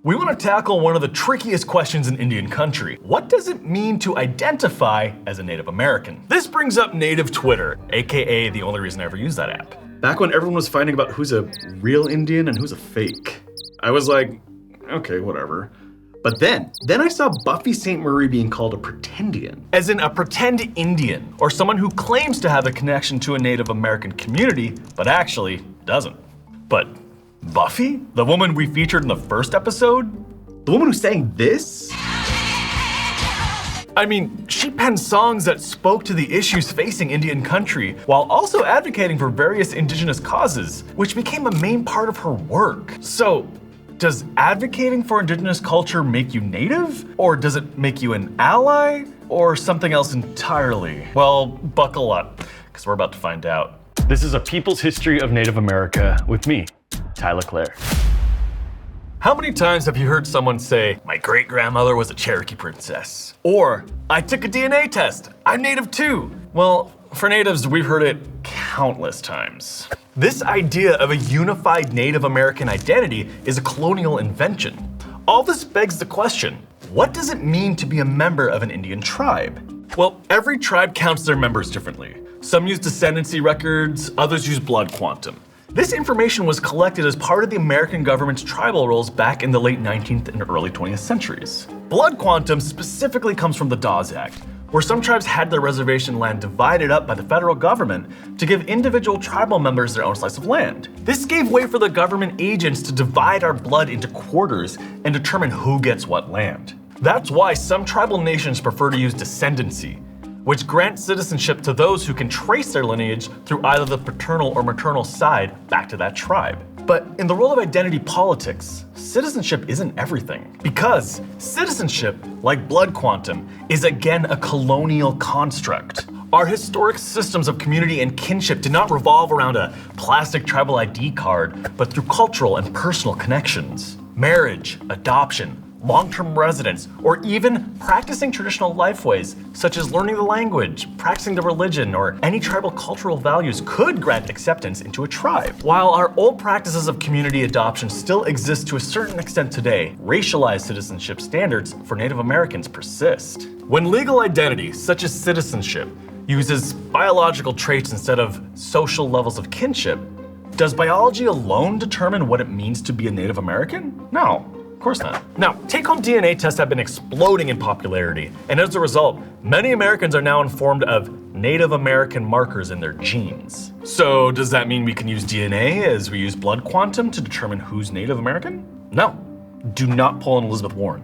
We want to tackle one of the trickiest questions in Indian country. What does it mean to identify as a Native American? This brings up Native Twitter, aka the only reason I ever used that app. Back when everyone was fighting about who's a real Indian and who's a fake. I was like, okay, whatever. But then I saw Buffy St being called a Pretendian. As in a pretend Indian, or someone who claims to have a connection to a Native American community, but actually doesn't. But Buffy? The woman we featured in the first episode? The woman who sang this? I mean, she penned songs that spoke to the issues facing Indian country, while also advocating for various indigenous causes, which became a main part of her work. So, does advocating for indigenous culture make you Native? Or does it make you an ally? Or something else entirely? Well, buckle up, because we're about to find out. This is A People's History of Native America with me, Tai Leclare. How many times have you heard someone say, my great-grandmother was a Cherokee princess? Or, I took a DNA test, I'm Native too. Well, for Natives, we've heard it countless times. This idea of a unified Native American identity is a colonial invention. All this begs the question, what does it mean to be a member of an Indian tribe? Well, every tribe counts their members differently. Some use descendancy records, others use blood quantum. This information was collected as part of the American government's tribal rolls back in the late 19th and early 20th centuries. Blood quantum specifically comes from the Dawes Act, where some tribes had their reservation land divided up by the federal government to give individual tribal members their own slice of land. This gave way for the government agents to divide our blood into quarters and determine who gets what land. That's why some tribal nations prefer to use descendancy, which grants citizenship to those who can trace their lineage through either the paternal or maternal side back to that tribe. But in the role of identity politics, citizenship isn't everything. Because citizenship, like blood quantum, is again a colonial construct. Our historic systems of community and kinship did not revolve around a plastic tribal ID card, but through cultural and personal connections. Marriage, adoption, long-term residence, or even practicing traditional lifeways, such as learning the language, practicing the religion, or any tribal cultural values could grant acceptance into a tribe. While our old practices of community adoption still exist to a certain extent today, racialized citizenship standards for Native Americans persist. When legal identity, such as citizenship, uses biological traits instead of social levels of kinship, does biology alone determine what it means to be a Native American? No. Of course not. Now, take-home DNA tests have been exploding in popularity, and as a result, many Americans are now informed of Native American markers in their genes. So, does that mean we can use DNA as we use blood quantum to determine who's Native American? No. Do not pull an Elizabeth Warren.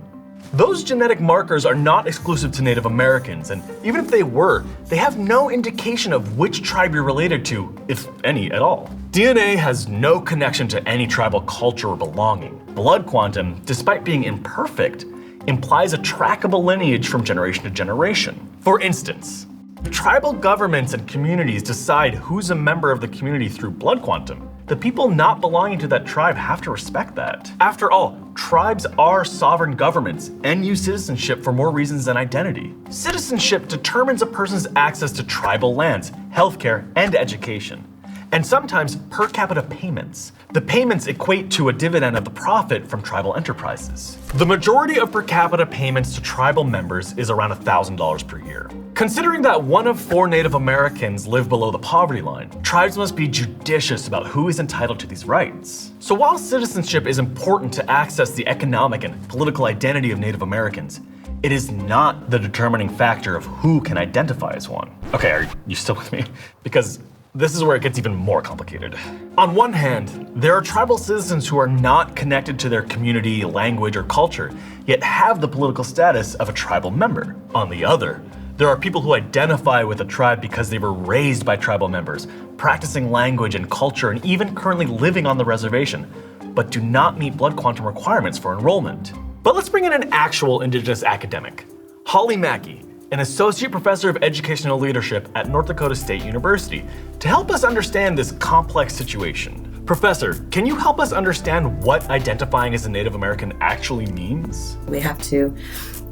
Those genetic markers are not exclusive to Native Americans, and even if they were, they have no indication of which tribe you're related to, if any at all. DNA has no connection to any tribal culture or belonging. Blood quantum, despite being imperfect, implies a trackable lineage from generation to generation. For instance, if tribal governments and communities decide who's a member of the community through blood quantum, the people not belonging to that tribe have to respect that. After all, tribes are sovereign governments and use citizenship for more reasons than identity. Citizenship determines a person's access to tribal lands, healthcare, and education, and sometimes per capita payments. The payments equate to a dividend of the profit from tribal enterprises. The majority of per capita payments to tribal members is around $1,000 per year. Considering that 1 of 4 Native Americans live below the poverty line, tribes must be judicious about who is entitled to these rights. So while citizenship is important to access the economic and political identity of Native Americans, it is not the determining factor of who can identify as one. Okay, are you still with me? Because this is where it gets even more complicated. On one hand, there are tribal citizens who are not connected to their community, language, or culture, yet have the political status of a tribal member. On the other, there are people who identify with a tribe because they were raised by tribal members, practicing language and culture, and even currently living on the reservation, but do not meet blood quantum requirements for enrollment. But let's bring in an actual Indigenous academic, Holly Mackey, an associate professor of educational leadership at North Dakota State University, to help us understand this complex situation. Professor, can you help us understand what identifying as a Native American actually means? We have to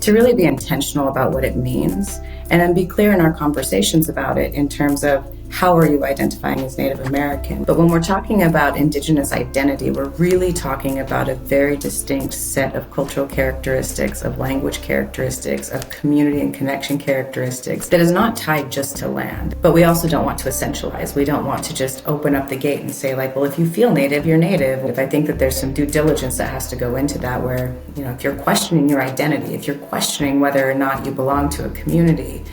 really be intentional about what it means, and then be clear in our conversations about it in terms of how are you identifying as Native American? But when we're talking about Indigenous identity, we're really talking about a very distinct set of cultural characteristics, of language characteristics, of community and connection characteristics that is not tied just to land. But we also don't want to essentialize. We don't want to just open up the gate and say like, well, if you feel Native, you're Native. If I think that there's some due diligence that has to go into that where, if you're questioning your identity, if you're questioning whether or not you belong to a community,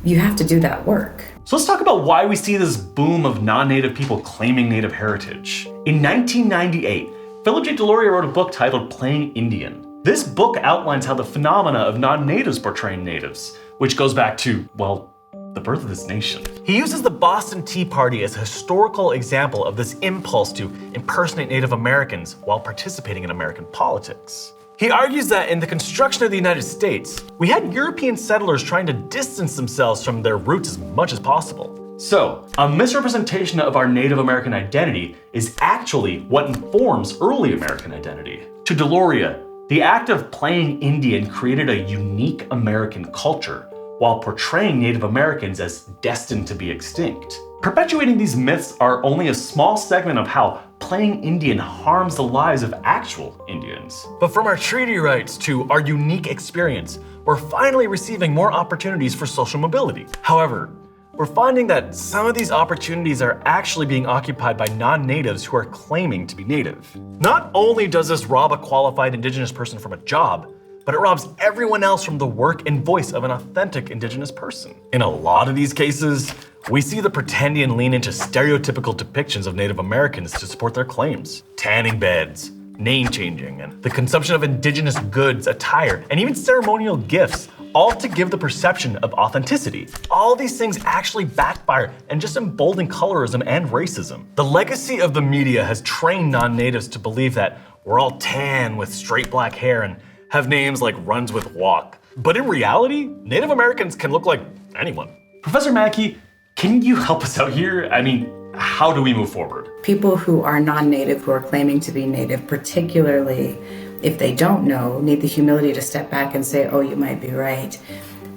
you have to do that work. So let's talk about why we see this boom of non-Native people claiming Native heritage. In 1998, Philip J. Deloria wrote a book titled Playing Indian. This book outlines how the phenomena of non-Natives portraying Natives, which goes back to, well, the birth of this nation. He uses the Boston Tea Party as a historical example of this impulse to impersonate Native Americans while participating in American politics. He argues that in the construction of the United States, we had European settlers trying to distance themselves from their roots as much as possible. So, a misrepresentation of our Native American identity is actually what informs early American identity. To Deloria, the act of playing Indian created a unique American culture while portraying Native Americans as destined to be extinct. Perpetuating these myths are only a small segment of how playing Indian harms the lives of actual Indians. But from our treaty rights to our unique experience, we're finally receiving more opportunities for social mobility. However, we're finding that some of these opportunities are actually being occupied by non-natives who are claiming to be Native. Not only does this rob a qualified Indigenous person from a job, but it robs everyone else from the work and voice of an authentic Indigenous person. In a lot of these cases, we see the Pretendian lean into stereotypical depictions of Native Americans to support their claims. Tanning beds, name changing, and the consumption of Indigenous goods, attire, and even ceremonial gifts, all to give the perception of authenticity. All these things actually backfire and just embolden colorism and racism. The legacy of the media has trained non-natives to believe that we're all tan with straight black hair and have names like Runs with Walk. But in reality, Native Americans can look like anyone. Professor Mackey, can you help us out here? I mean, how do we move forward? People who are non-Native, who are claiming to be Native, particularly if they don't know, need the humility to step back and say, oh, you might be right.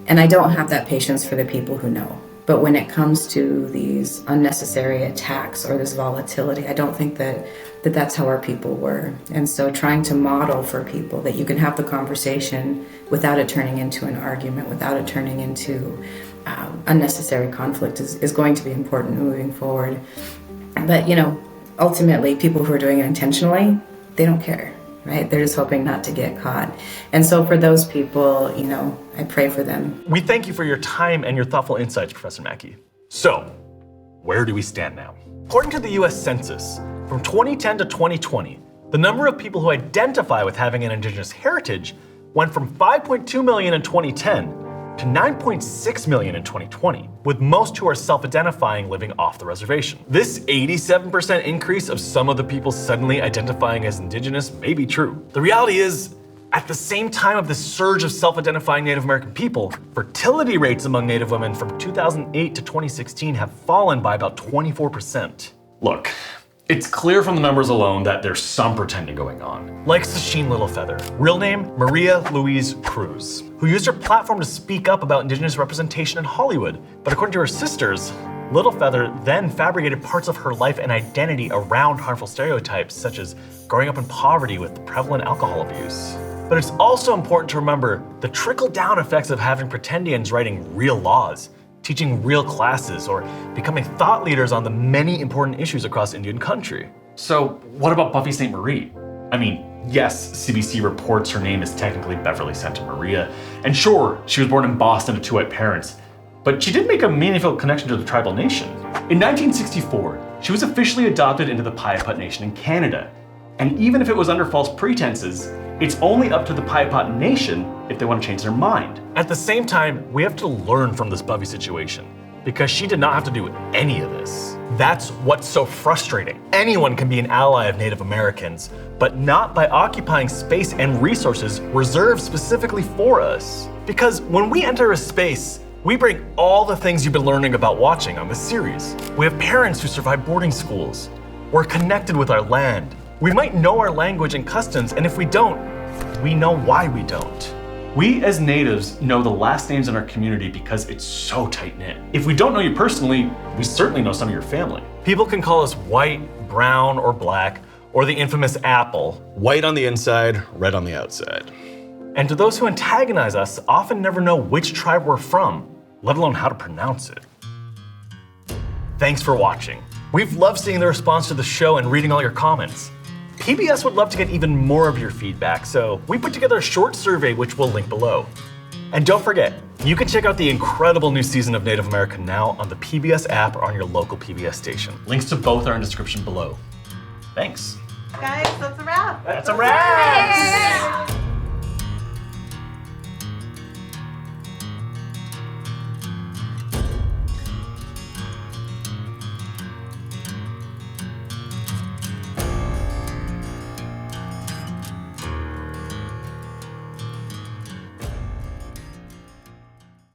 And I don't have that patience for the people who know. But when it comes to these unnecessary attacks or this volatility, I don't think that that's how our people were. And so trying to model for people that you can have the conversation without it turning into an argument, without it turning into unnecessary conflict is going to be important moving forward. But, ultimately, people who are doing it intentionally, they don't care, right? They're just hoping not to get caught. And so for those people, I pray for them. We thank you for your time and your thoughtful insights, Professor Mackey. So, where do we stand now? According to the US Census, from 2010 to 2020, the number of people who identify with having an Indigenous heritage went from 5.2 million in 2010 to 9.6 million in 2020, with most who are self-identifying living off the reservation. This 87% increase of some of the people suddenly identifying as Indigenous may be true. The reality is, at the same time of this surge of self-identifying Native American people, fertility rates among Native women from 2008 to 2016 have fallen by about 24%. Look, it's clear from the numbers alone that there's some pretending going on. Like Sacheen Littlefeather, real name Maria Louise Cruz, who used her platform to speak up about Indigenous representation in Hollywood. But according to her sisters, Littlefeather then fabricated parts of her life and identity around harmful stereotypes, such as growing up in poverty with prevalent alcohol abuse. But it's also important to remember the trickle-down effects of having Pretendians writing real laws, teaching real classes, or becoming thought leaders on the many important issues across Indian country. So what about Buffy St. Marie? I mean, yes, CBC reports her name is technically Beverly St. Maria, and sure, she was born in Boston to two white parents, but she did make a meaningful connection to the tribal nation. In 1964, she was officially adopted into the Piaput Nation in Canada, and even if it was under false pretenses, it's only up to the Piaput Nation if they want to change their mind. At the same time, we have to learn from this Buffy situation, because she did not have to do any of this. That's what's so frustrating. Anyone can be an ally of Native Americans, but not by occupying space and resources reserved specifically for us. Because when we enter a space, we bring all the things you've been learning about watching on this series. We have parents who survived boarding schools. We're connected with our land. We might know our language and customs, and if we don't, we know why we don't. We as natives know the last names in our community because it's so tight-knit. If we don't know you personally, we certainly know some of your family. People can call us white, brown, or black, or the infamous apple. White on the inside, red on the outside. And to those who antagonize us, often never know which tribe we're from, let alone how to pronounce it. Thanks for watching. We've loved seeing the response to the show and reading all your comments. PBS would love to get even more of your feedback, so we put together a short survey which we'll link below. And don't forget, you can check out the incredible new season of Native American Now on the PBS app or on your local PBS station. Links to both are in the description below. Thanks. Guys, that's a wrap. That's a wrap!